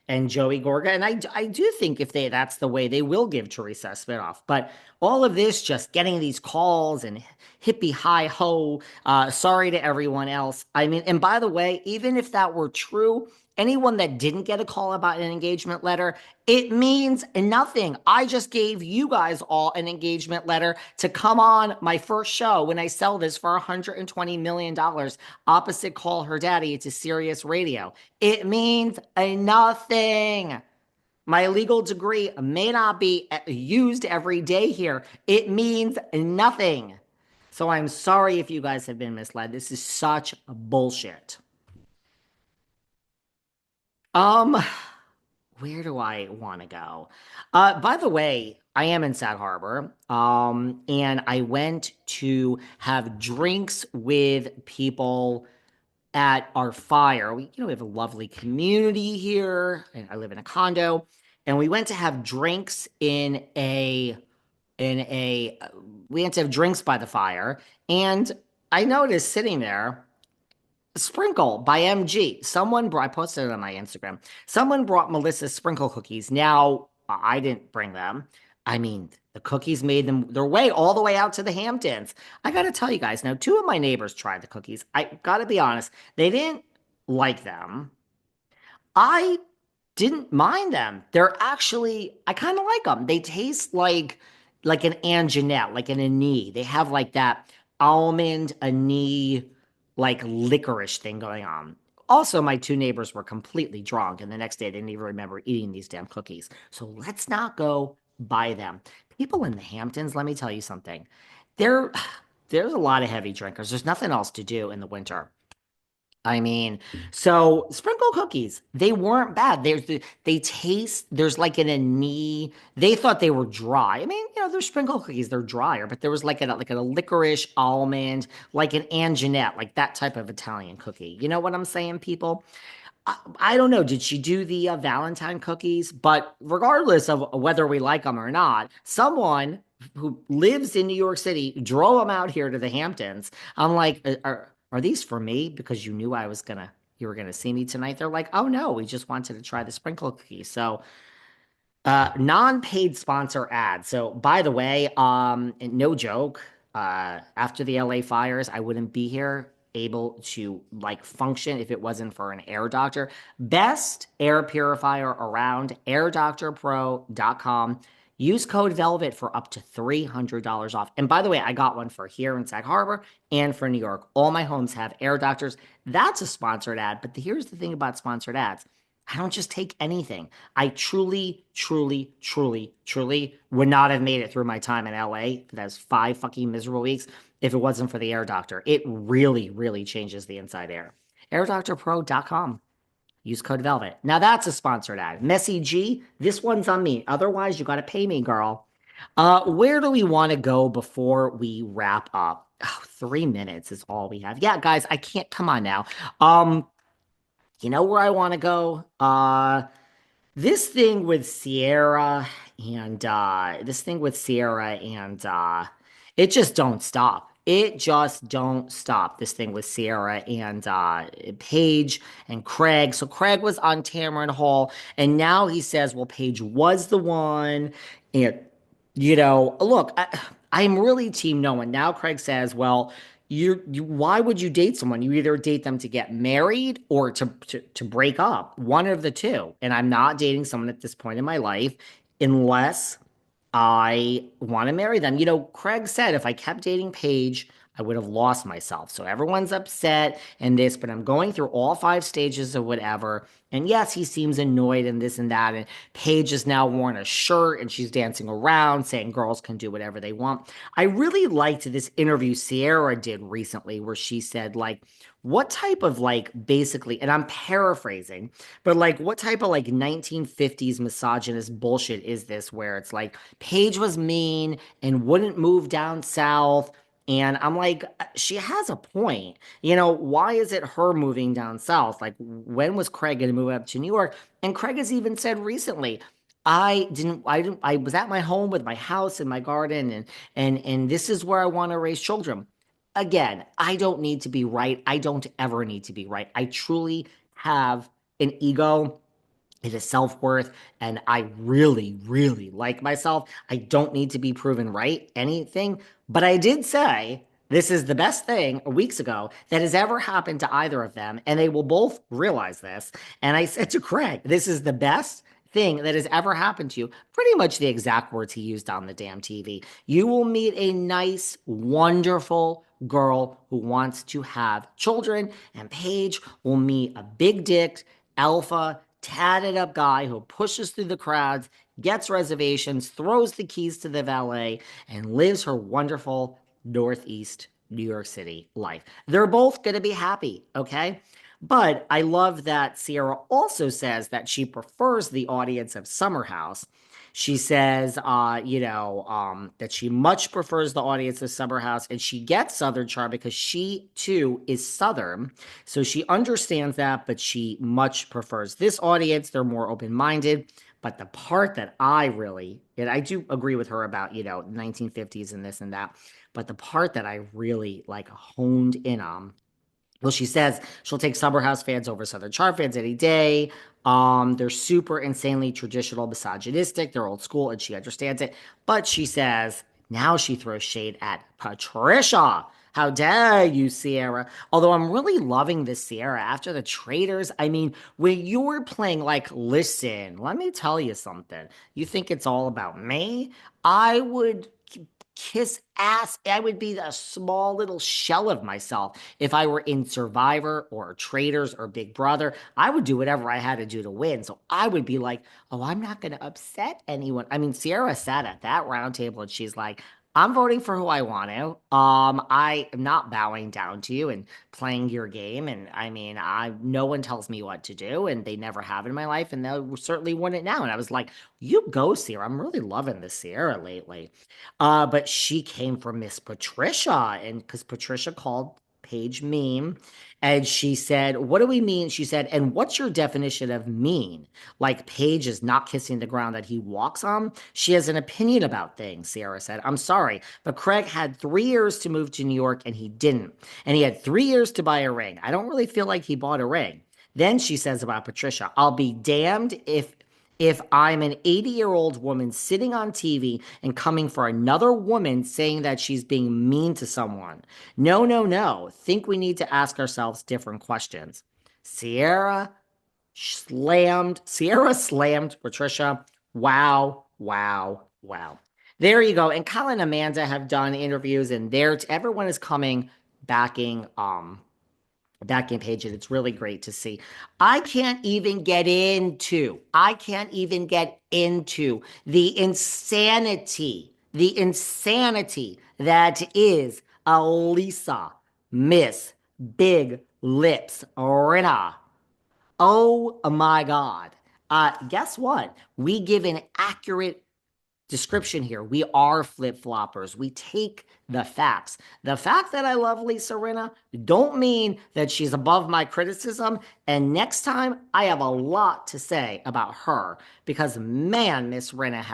and Joey Gorga. And I do think if that's the way, they will give Teresa a spinoff. But all of this, just getting these calls and hippie hi ho, sorry to everyone else. I mean, and by the way, even if that were true, anyone that didn't get a call about an engagement letter, it means nothing. I just gave you guys all an engagement letter to come on my first show when I sell this for $120 million opposite Call Her Daddy. It's a Sirius Radio. It means nothing. My legal degree may not be used every day here. It means nothing. So I'm sorry if you guys have been misled. This is such bullshit. Um, where do I want to go? By the way, I am in Sag Harbor. And I went to have drinks with people at our fire. We have a lovely community here, and I live in a condo, and we went to have drinks in a we went to have drinks by the fire, and I noticed sitting there Sprinkle by MG. I posted it on my Instagram. Someone brought Melissa's sprinkle cookies. Now, I didn't bring them. I mean, the cookies made them their way all the way out to the Hamptons. I got to tell you guys now, two of my neighbors tried the cookies. I got to be honest, they didn't like them. I didn't mind them. I kind of like them. They taste like an Anjanette, like an anise. They have like that almond anise, like licorice thing going on. Also, my two neighbors were completely drunk, and the next day I didn't even remember eating these damn cookies. So let's not go buy them. People in the Hamptons, let me tell you something. There, there's a lot of heavy drinkers. There's nothing else to do in the winter. I mean, so sprinkle cookies, they weren't bad. They taste, there's like an anise. They thought they were dry. I mean, they're sprinkle cookies, they're drier, but there was like a licorice almond, like an Anjanette, like that type of Italian cookie. You know what I'm saying, people? I don't know. Did she do the Valentine cookies? But regardless of whether we like them or not, someone who lives in New York City drove them out here to the Hamptons. I'm like, are these for me? Because you were gonna see me tonight. They're like, oh no, we just wanted to try the sprinkle cookies. So non-paid sponsor ad. So by the way, no joke, after the LA fires, I wouldn't be here able to like function if it wasn't for an air doctor. Best air purifier around, airdoctorpro.com. Use code VELVET for up to $300 off. And by the way, I got one for here in Sag Harbor and for New York. All my homes have air doctors. That's a sponsored ad. But here's the thing about sponsored ads. I don't just take anything. I truly, truly, truly, truly would not have made it through my time in LA for those 5 fucking miserable weeks if it wasn't for the air doctor. It really, really changes the inside air. AirDoctorPro.com. Use code VELVET. Now that's a sponsored ad. Messy G, this one's on me. Otherwise, you got to pay me, girl. Where do we want to go before we wrap up? Oh, 3 minutes is all we have. Yeah, guys, I can't. Come on now. Um, you know where I want to go? This thing with Sierra and it just don't stop. It just don't stop. This thing with Sierra and Paige and Craig. So Craig was on Tamron Hall, and now he says, well, Paige was the one. And look, I'm really team no one. Now Craig says, well, why would you date someone? You either date them to get married or to break up, one of the two. And I'm not dating someone at this point in my life unless I want to marry them. Craig said if I kept dating Paige, I would have lost myself. So everyone's upset and this, but I'm going through all 5 stages of whatever. And yes, he seems annoyed and this and that. And Paige has now worn a shirt and she's dancing around saying girls can do whatever they want. I really liked this interview Sierra did recently where she said, like, what type of like basically, and I'm paraphrasing, but like what type of like 1950s misogynist bullshit is this where it's like Paige was mean and wouldn't move down south. And I'm like, she has a point. Why is it her moving down south? Like, when was Craig going to move up to New York? And Craig has even said recently, I was at my home with my house and my garden, and this is where I want to raise children. Again, I don't need to be right. I don't ever need to be right. I truly have an ego It is self-worth, and I really, really like myself. I don't need to be proven right, anything, but I did say this is the best thing weeks ago that has ever happened to either of them, and they will both realize this. And I said to Craig, this is the best thing that has ever happened to you. Pretty much the exact words he used on the damn TV. You will meet a nice, wonderful girl who wants to have children, and Paige will meet a big dick, alpha, tatted up guy who pushes through the crowds, gets reservations, throws the keys to the valet, and lives her wonderful Northeast New York City life. They're both going to be happy, okay? But I love that Sierra also says that she prefers the audience of Summer House. She says, that she much prefers the audience of Summer House, and she gets Southern Charm because she too is Southern. So she understands that, but she much prefers this audience. They're more open minded. But the part that I really, and I do agree with her about, 1950s and this and that, but the part that I really like honed in on, well, she says she'll take Summer House fans over Southern Charm fans any day. They're super insanely traditional, misogynistic. They're old school, and she understands it. But she says now she throws shade at Patricia. How dare you, Sierra? Although I'm really loving this Sierra after the Traders. I mean, when you're playing like, listen, let me tell you something. You think it's all about me? I would kiss ass. I would be a small little shell of myself if I were in Survivor or Traders or Big Brother. I would do whatever I had to do to win. So I would be like, oh, I'm not going to upset anyone. I mean, Sierra sat at that round table and she's like, I'm voting for who I want to. I am not bowing down to you and playing your game. And I mean, no one tells me what to do, and they never have in my life, and they'll certainly want it now. And I was like, you go, Sierra. I'm really loving the Sierra lately. But she came from Miss Patricia, and because Patricia called Paige mean, and she said, what do we mean? She said, and what's your definition of mean? Like Paige is not kissing the ground that he walks on? She has an opinion about things, Sierra said. I'm sorry, but Craig had 3 years to move to New York and he didn't. And he had 3 years to buy a ring. I don't really feel like he bought a ring. Then she says about Patricia, I'll be damned if I'm an 80-year-old woman sitting on TV and coming for another woman saying that she's being mean to someone. No, no, no. Think we need to ask ourselves different questions. Sierra slammed Patricia. Wow, wow, wow. There you go. And Kyle and Amanda have done interviews, and everyone is coming backing backing Paige, and it's really great to see. I can't even get into the insanity that is Elisa Miss Big Lips Rena. Oh my God. Guess what? We give an accurate description here. We are flip floppers. We take the facts. The fact that I love Lisa Rinna don't mean that she's above my criticism. And next time, I have a lot to say about her because man, Miss Rinna has